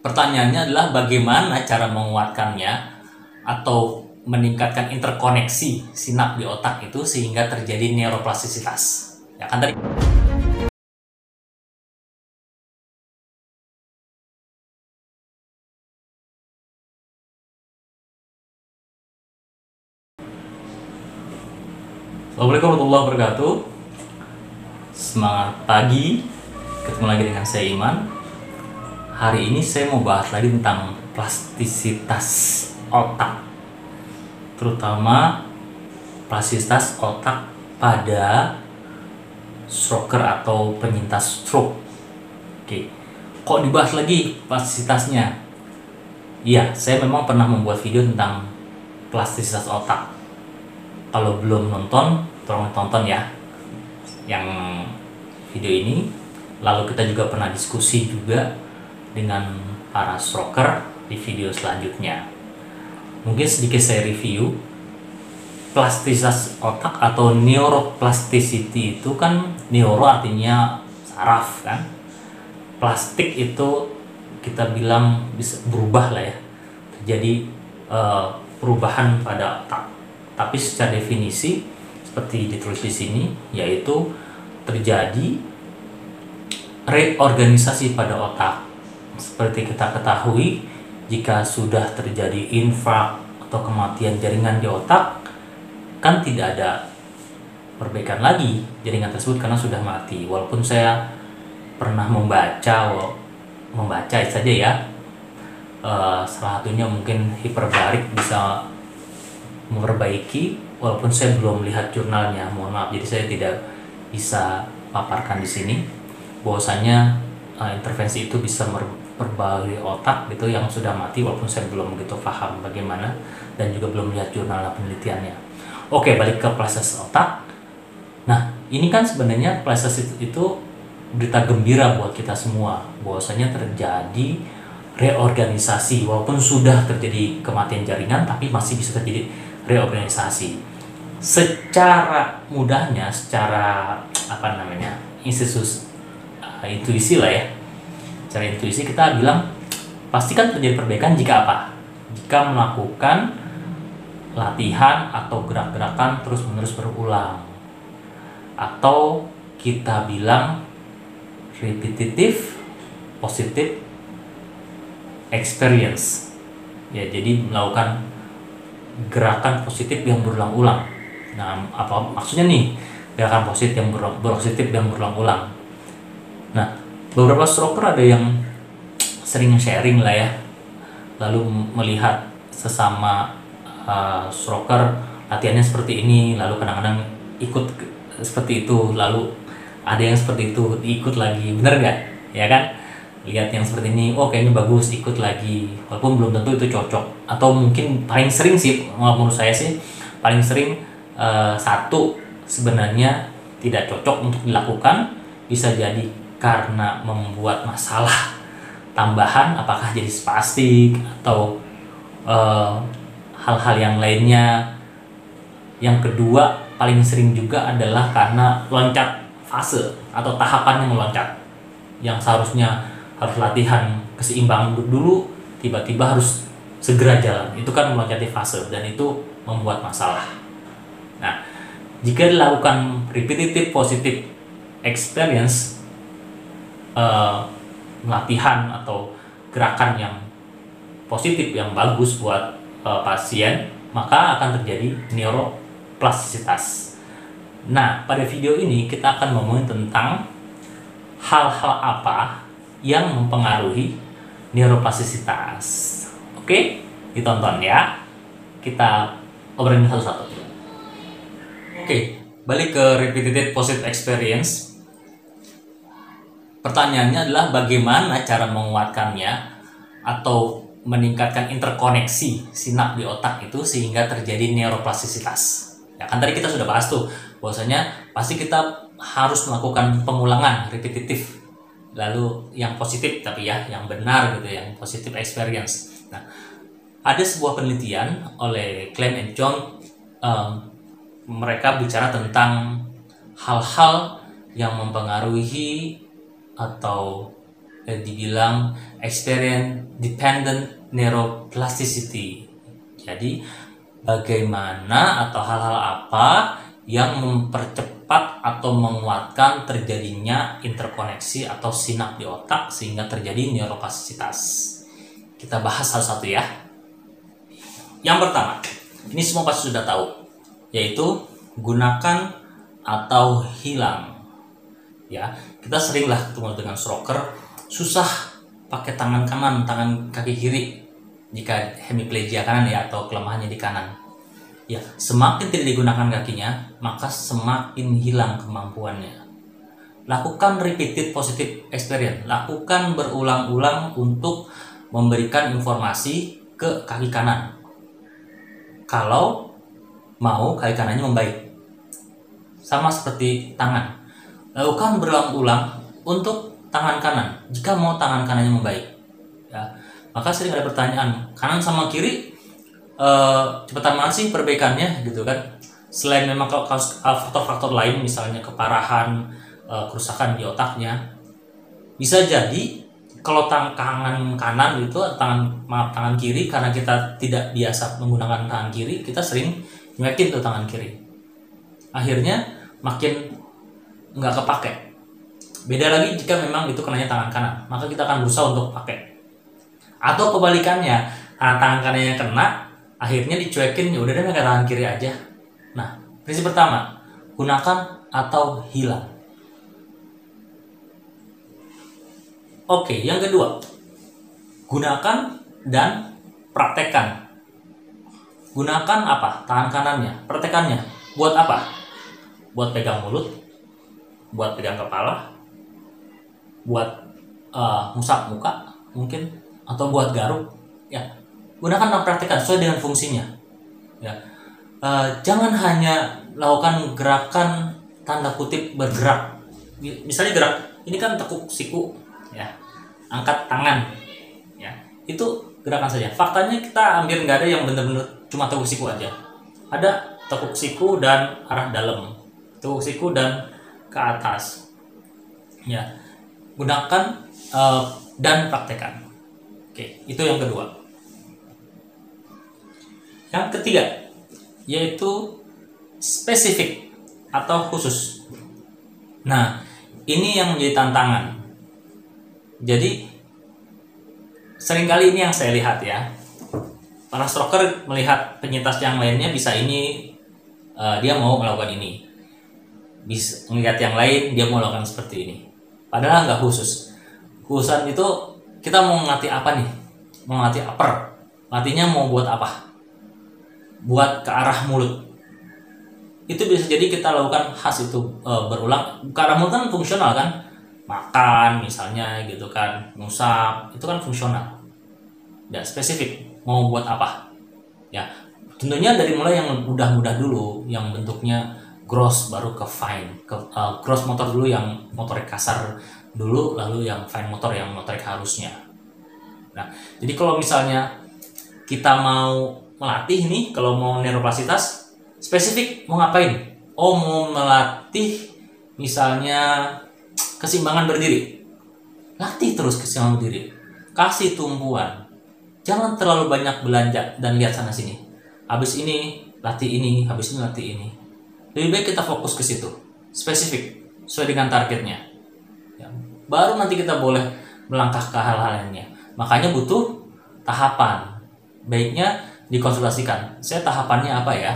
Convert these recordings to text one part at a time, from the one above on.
Pertanyaannya adalah bagaimana cara menguatkannya atau meningkatkan interkoneksi sinap di otak itu sehingga terjadi neuroplastisitas. Ya kan tadi. Assalamualaikum warahmatullahi wabarakatuh. Semangat pagi. Ketemu lagi dengan saya Iman. Hari ini saya mau bahas lagi tentang plastisitas otak, terutama plastisitas otak pada stroker atau penyintas stroke. Oke, kok dibahas lagi plastisitasnya? Iya, saya memang pernah membuat video tentang plastisitas otak. Kalau belum nonton, tolong tonton ya yang video ini. Lalu kita juga pernah diskusi juga dengan para stroker di video selanjutnya. Mungkin sedikit saya review. Plastisitas otak atau neuroplasticity itu kan, neuro artinya saraf kan, plastik itu kita bilang bisa berubah lah ya, terjadi perubahan pada otak. Tapi secara definisi seperti ditulis di sini, yaitu terjadi reorganisasi pada otak. Seperti kita ketahui, jika sudah terjadi infark atau kematian jaringan di otak, kan tidak ada perbaikan lagi jaringan tersebut karena sudah mati. Walaupun saya pernah membaca saja ya, salah satunya mungkin hiperbarik bisa memperbaiki, walaupun saya belum melihat jurnalnya, mohon maaf, jadi saya tidak bisa paparkan di sini bahwasanya intervensi itu bisa memperbaiki otak gitu yang sudah mati, walaupun saya belum begitu paham bagaimana dan juga belum melihat jurnal penelitiannya. Oke, balik ke plastisitas otak. Nah, ini kan sebenarnya plastisitas itu berita gembira buat kita semua, bahwasanya terjadi reorganisasi. Walaupun sudah terjadi kematian jaringan, tapi masih bisa terjadi reorganisasi. Secara mudahnya, secara intuisi lah ya. Secara intuisi kita bilang pasti kan terjadi perbaikan jika apa? Jika melakukan latihan atau gerak-gerakan terus-menerus berulang, atau kita bilang repetitive positive experience ya, jadi melakukan gerakan positif yang berulang-ulang. Nah, apa maksudnya nih gerakan positif yang berulang-ulang? Nah, beberapa stroker ada yang sering sharing lah ya, lalu melihat sesama stroker latihannya seperti ini, lalu kadang-kadang ikut seperti itu, lalu ada yang seperti itu ikut lagi, bener gak? Ya kan? Lihat yang seperti ini, oh kayaknya bagus, ikut lagi, walaupun belum tentu itu cocok. Atau mungkin paling sering sih, menurut saya sih paling sering satu sebenarnya tidak cocok untuk dilakukan, bisa jadi karena membuat masalah tambahan, apakah jadi spastik atau hal-hal yang lainnya. Yang kedua paling sering juga adalah karena loncat fase atau tahapan yang meloncat, yang seharusnya harus latihan keseimbangan dulu, tiba-tiba harus segera jalan. Itu kan meloncati fase dan itu membuat masalah. Nah, jika dilakukan repetitive positive experience, latihan atau gerakan yang positif yang bagus buat pasien, maka akan terjadi neuroplastisitas. Nah, pada video ini kita akan ngomongin tentang hal-hal apa yang mempengaruhi neuroplastisitas. Oke, ditonton ya. Kita obrolin satu-satu. Oke, balik ke repetitive positive experience. Pertanyaannya adalah bagaimana cara menguatkannya atau meningkatkan interkoneksi sinap di otak itu sehingga terjadi neuroplastisitas. Ya kan tadi kita sudah bahas tuh, bahwasanya pasti kita harus melakukan pengulangan repetitif, lalu yang positif tapi ya, yang benar gitu, yang positive experience. Nah, ada sebuah penelitian oleh Clem and John, mereka bicara tentang hal-hal yang mempengaruhi atau dibilang experience dependent neuroplasticity. Jadi bagaimana atau hal-hal apa yang mempercepat atau menguatkan terjadinya interkoneksi atau sinap di otak sehingga terjadi neuroplastisitas. Kita bahas satu-satu ya. Yang pertama, ini semua pasti sudah tahu, yaitu gunakan atau hilang. Ya, kita seringlah ketemu dengan stroker susah pakai tangan kanan, tangan kaki kiri jika hemiplegia kanan ya, atau kelemahannya di kanan. Ya, semakin tidak digunakan kakinya, maka semakin hilang kemampuannya. Lakukan repeated positive experience, lakukan berulang-ulang untuk memberikan informasi ke kaki kanan. Kalau mau kaki kanannya membaik, sama seperti tangan, lakukan berulang-ulang untuk tangan kanan jika mau tangan kanannya membaik. Ya, maka sering ada pertanyaan, kanan sama kiri cepetan mana sih perbaikannya gitu kan? Selain memang faktor-faktor lain, misalnya keparahan, kerusakan di otaknya, bisa jadi kalau tangan kanan itu tangan kiri, karena kita tidak biasa menggunakan tangan kiri, kita sering nyuekin tuh tangan kiri, akhirnya makin nggak kepake. Beda lagi jika memang itu kenanya tangan kanan, maka kita akan berusaha untuk pakai. Atau kebalikannya, tangan kanannya kena, akhirnya dicuekin, ya udah deh pakai tangan kiri aja. Nah, prinsip pertama, gunakan atau hilang. Oke, yang kedua, gunakan dan praktekkan. Gunakan apa? Tangan kanannya, praktekannya. Buat apa? Buat pegang mulut, buat pegang kepala, buat ngusap muka mungkin, atau buat garuk. Ya, gunakan dan praktekkan sesuai dengan fungsinya. Ya, jangan hanya lakukan gerakan tanda kutip bergerak. Misalnya gerak, ini kan tekuk siku, ya, angkat tangan, ya, itu gerakan saja. Faktanya kita hampir nggak ada yang benar-benar cuma tekuk siku aja. Ada tekuk siku dan arah dalam, tekuk siku dan ke atas. Ya, gunakan dan praktekkan. Oke, itu yang kedua. Yang ketiga, yaitu spesifik atau khusus. Nah, ini yang menjadi tantangan. Jadi seringkali ini yang saya lihat ya, para stroker melihat penyintas yang lainnya bisa ini, dia mau melakukan ini, bisa melihat yang lain dia mau melakukan seperti ini, padahal nggak khusus. Khususan itu kita mau ngelatih apa nih? Mau ngelatih upper, latihnya mau buat apa? Buat ke arah mulut. Itu bisa jadi kita lakukan khas itu berulang. Ke arah mulut kan fungsional kan, makan misalnya gitu kan, ngusap, itu kan fungsional. Ya, spesifik mau buat apa. Ya, tentunya dari mulai yang mudah-mudah dulu, yang bentuknya gross baru ke fine, ke gross motor dulu yang motorik kasar dulu, lalu yang fine motor yang motorik harusnya. Nah, jadi kalau misalnya kita mau melatih nih, kalau mau neuroplastisitas spesifik mau ngapain? Oh, mau melatih misalnya keseimbangan berdiri, latih terus keseimbangan berdiri, kasih tumpuan, jangan terlalu banyak belanja dan lihat sana sini, habis ini latih ini, habis ini latih ini. Lebih baik kita fokus ke situ, spesifik sesuai dengan targetnya ya, baru nanti kita boleh melangkah ke hal-hal lainnya. Makanya butuh tahapan, baiknya dikonsultasikan, saya tahapannya apa ya,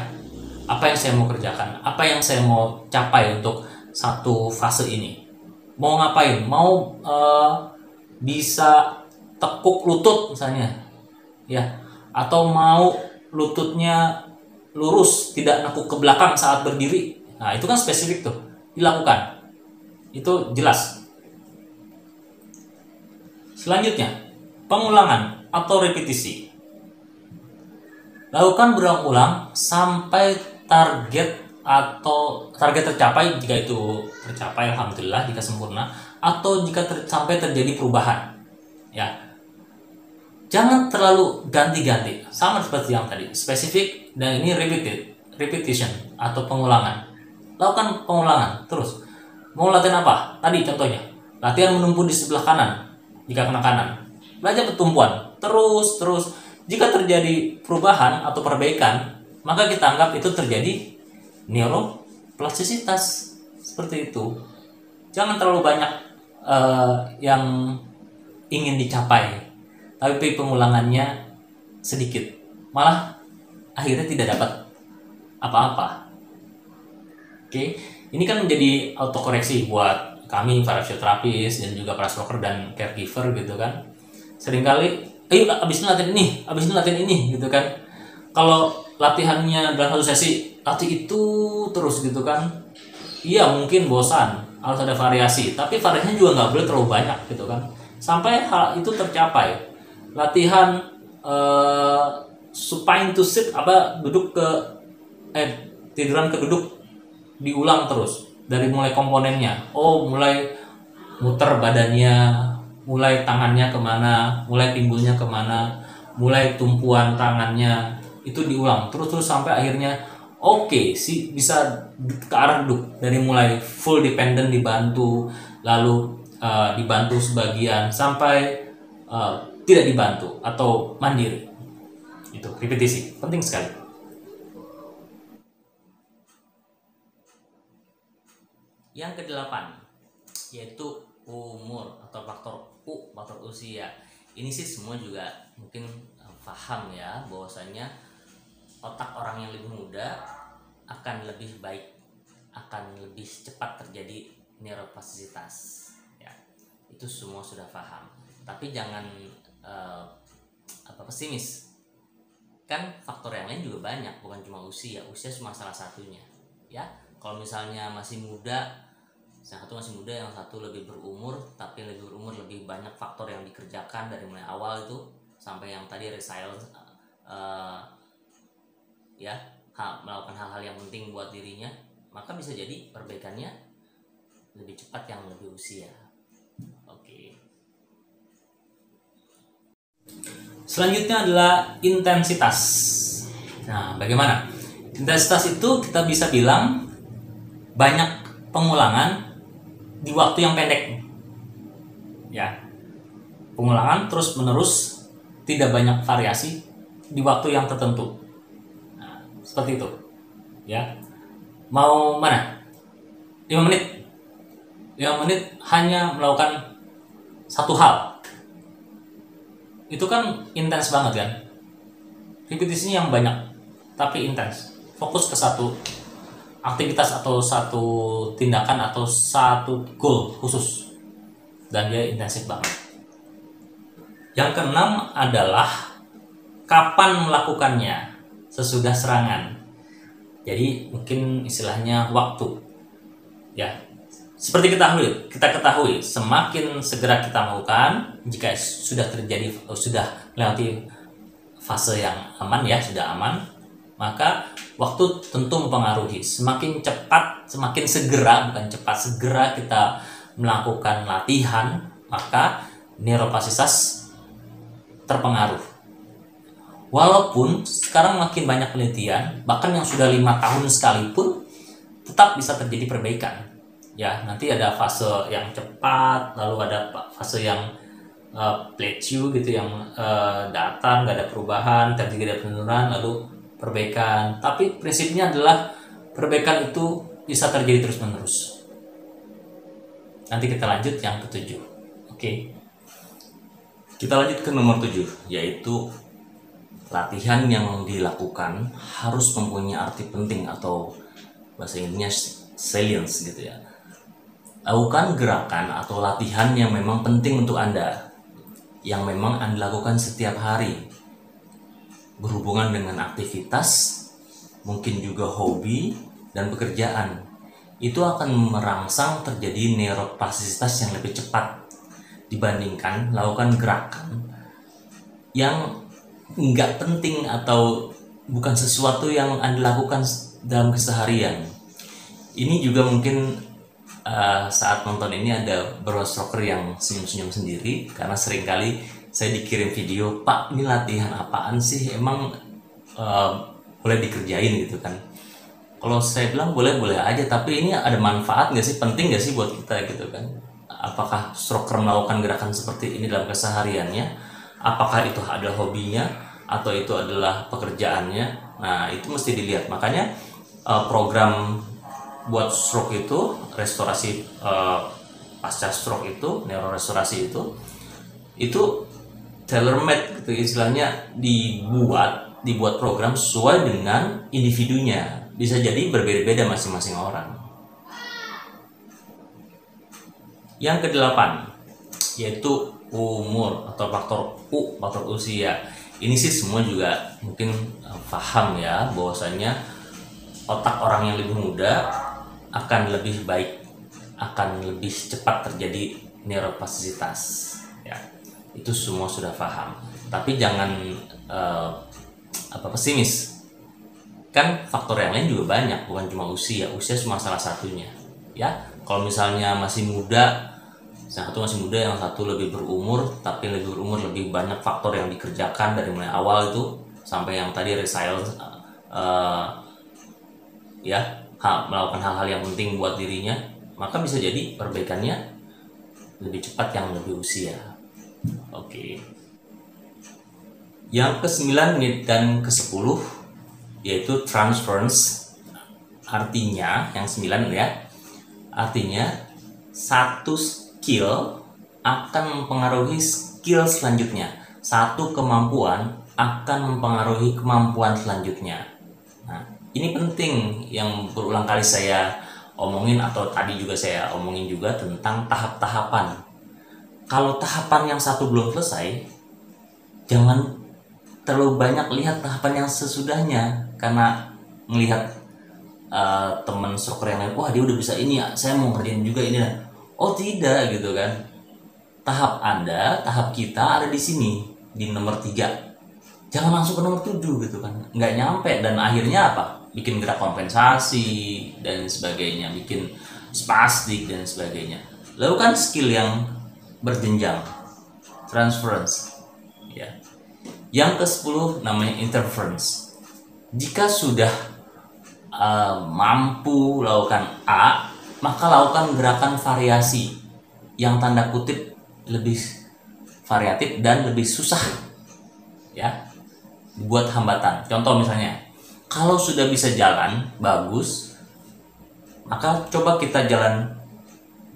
apa yang saya mau kerjakan, apa yang saya mau capai untuk satu fase ini. Mau ngapain? Mau bisa tekuk lutut misalnya, ya, atau mau lututnya lurus, tidak nekuk ke belakang saat berdiri. Nah, itu kan spesifik tuh, dilakukan. Itu jelas. Selanjutnya, pengulangan atau repetisi. Lakukan berulang-ulang sampai target tercapai. Jika itu tercapai, alhamdulillah, jika sempurna, atau jika sampai terjadi perubahan. Ya, jangan terlalu ganti-ganti, sama seperti yang tadi, spesifik, dan ini repetition atau pengulangan. Lakukan pengulangan terus. Mau latihan apa? Tadi contohnya, latihan menumpu di sebelah kanan. jika kena kanan. Belajar pertumbuhan terus. Jika terjadi perubahan atau perbaikan, maka kita anggap itu terjadi neuroplastisitas. Seperti itu. Jangan terlalu banyak yang ingin dicapai, tapi pengulangannya sedikit, malah akhirnya tidak dapat apa-apa. Oke, ini kan menjadi autokoreksi buat kami para fisioterapis dan juga para stroker dan caregiver gitu kan. Seringkali, ayo abis ini latihan ini gitu kan. Kalau latihannya dalam satu sesi latih itu terus gitu kan, iya mungkin bosan, harus ada variasi, tapi variasinya juga nggak boleh terlalu banyak gitu kan, sampai hal itu tercapai. Latihan supine to sit, duduk ke tiduran ke duduk, diulang terus dari mulai komponennya. Mulai muter badannya, mulai tangannya kemana, mulai pinggulnya kemana, mulai tumpuan tangannya, itu diulang terus sampai akhirnya bisa ke arah duduk, dari mulai full dependent dibantu, lalu dibantu sebagian, sampai tidak dibantu atau mandiri. Itu repetisi penting sekali. Yang ke-8 yaitu umur atau faktor usia. Ini sih semua juga mungkin paham ya, bahwasanya otak orang yang lebih muda akan lebih baik, akan lebih cepat terjadi neuroplastisitas ya. Itu semua sudah paham, tapi jangan pesimis. Kan faktor yang lain juga banyak, bukan cuma usia cuma salah satunya ya. Kalau misalnya masih muda, yang satu masih muda, yang satu lebih berumur, tapi lebih berumur lebih banyak faktor yang dikerjakan dari mulai awal itu sampai yang tadi resilience melakukan hal-hal yang penting buat dirinya, maka bisa jadi perbaikannya lebih cepat yang lebih usia. Oke. Selanjutnya adalah intensitas. Nah, bagaimana? Intensitas itu kita bisa bilang banyak pengulangan di waktu yang pendek. Ya. Pengulangan terus menerus, tidak banyak variasi di waktu yang tertentu. Seperti itu ya. Mau mana? 5 menit hanya melakukan satu hal, itu kan intens banget kan. Repetisinya yang banyak tapi intens, fokus ke satu aktivitas atau satu tindakan atau satu goal khusus, dan dia intensif banget. Yang ke-6 adalah kapan melakukannya. Sesudah serangan. Jadi mungkin istilahnya waktu. Ya. Seperti kita ketahui, semakin segera kita melakukan, jika sudah melewati fase yang aman ya, sudah aman, maka waktu tentu mempengaruhi. Semakin cepat, semakin segera, bukan cepat, segera kita melakukan latihan, maka neuroplastisitas terpengaruh. Walaupun sekarang makin banyak penelitian, bahkan yang sudah 5 tahun sekalipun tetap bisa terjadi perbaikan. Ya, nanti ada fase yang cepat, lalu ada fase yang plateau gitu, yang datar, nggak ada perubahan, terjadi ada penurunan, lalu perbaikan. Tapi prinsipnya adalah perbaikan itu bisa terjadi terus-menerus. Nanti kita lanjut yang ke-7. Oke. Kita lanjut ke nomor 7, yaitu latihan yang dilakukan harus mempunyai arti penting atau bahasa Inggrisnya salience gitu ya. Lakukan gerakan atau latihan yang memang penting untuk Anda, yang memang Anda lakukan setiap hari, berhubungan dengan aktivitas, mungkin juga hobi dan pekerjaan. Itu akan merangsang terjadi neuroplastisitas yang lebih cepat dibandingkan lakukan gerakan yang nggak penting atau bukan sesuatu yang Anda lakukan dalam keseharian. Ini juga mungkin saat nonton ini ada beberapa stroker yang senyum-senyum sendiri, karena seringkali saya dikirim video, "Pak, ini latihan apaan sih? Emang boleh dikerjain gitu kan?" Kalau saya bilang boleh-boleh aja, tapi ini ada manfaat nggak sih? Penting nggak sih buat kita gitu kan? apakah stroker melakukan gerakan seperti ini dalam kesehariannya, apakah itu adalah hobinya atau itu adalah pekerjaannya. Nah, itu mesti dilihat. Makanya program buat stroke itu, restorasi pasca stroke itu, neurorestorasi itu tailor made gitu istilahnya, dibuat program sesuai dengan individunya. Bisa jadi berbeda-beda masing-masing orang. Yang kedelapan yaitu umur atau faktor usia. Ini sih semua juga mungkin paham ya, bahwasanya otak orang yang lebih muda akan lebih baik, akan lebih cepat terjadi neuroplastisitas ya. Itu semua sudah paham. Tapi jangan pesimis. Kan faktor yang lain juga banyak, bukan cuma usia. Usia cuma salah satunya ya. Kalau misalnya masih muda, yang satu masih muda, yang satu lebih berumur, tapi lebih berumur lebih banyak faktor yang dikerjakan dari mulai awal itu sampai yang tadi resilience melakukan hal-hal yang penting buat dirinya, maka bisa jadi perbaikannya lebih cepat yang lebih usia. Oke. Yang ke-9 dan ke-10 yaitu transference. Artinya yang 9 ya. Artinya satu skill akan mempengaruhi skill selanjutnya. Satu kemampuan akan mempengaruhi kemampuan selanjutnya. Nah, ini penting yang berulang kali saya omongin, atau tadi juga saya omongin juga tentang tahap-tahapan. Kalau tahapan yang satu belum selesai, jangan terlalu banyak lihat tahapan yang sesudahnya, karena melihat teman stroker yang lain, wah dia udah bisa ini ya, saya mau ngerjain juga ini. Oh tidak gitu kan. Tahap Anda, tahap kita ada di sini, di nomor 3. Jangan langsung ke nomor 7 gitu kan. Nggak nyampe, dan akhirnya apa? Bikin gerak kompensasi dan sebagainya, bikin spastik dan sebagainya. Lalu kan skill yang berjenjang, transference ya. Yang ke-10 namanya interference. Jika sudah mampu lakukan A, maka lakukan gerakan variasi yang tanda kutip lebih variatif dan lebih susah ya, buat hambatan. Contoh misalnya, kalau sudah bisa jalan bagus, maka coba kita jalan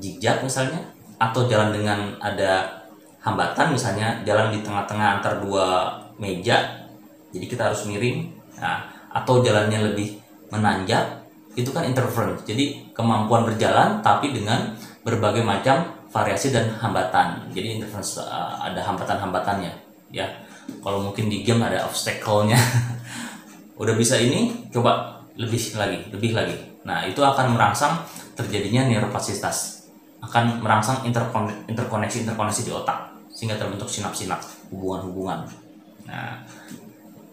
zigzag misalnya, atau jalan dengan ada hambatan, misalnya jalan di tengah-tengah antar 2 meja, jadi kita harus miring. Nah, atau jalannya lebih menanjak, itu kan interference. Jadi kemampuan berjalan tapi dengan berbagai macam variasi dan hambatan. Jadi interference ada hambatan-hambatannya ya. Kalau mungkin di game ada obstacle-nya. Udah bisa ini, coba lebih lagi. Nah, itu akan merangsang terjadinya neuroplastisitas. Akan merangsang interkoneksi di otak, sehingga terbentuk sinap-sinap, hubungan-hubungan. Nah,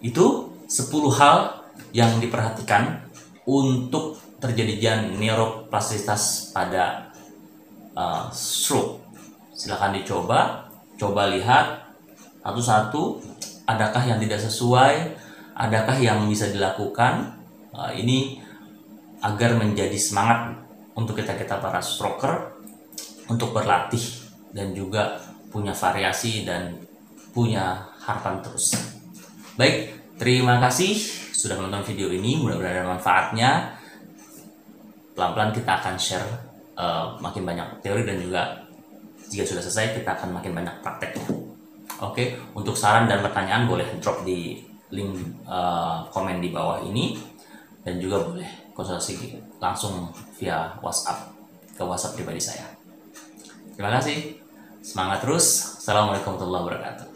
itu 10 hal yang diperhatikan untuk terjadinya neuroplastisitas pada stroke. Silahkan coba lihat satu-satu, adakah yang tidak sesuai, adakah yang bisa dilakukan. Ini agar menjadi semangat untuk kita para stroker untuk berlatih dan juga punya variasi dan punya harapan terus. Baik, terima kasih sudah menonton video ini, mudah-mudahan ada manfaatnya. Pelan-pelan kita akan share makin banyak teori, dan juga jika sudah selesai kita akan makin banyak prakteknya. Oke, untuk saran dan pertanyaan boleh drop di link komen di bawah ini, dan juga boleh konsultasi langsung via WhatsApp ke WhatsApp pribadi saya. Terima kasih, semangat terus. Assalamualaikum warahmatullahi wabarakatuh.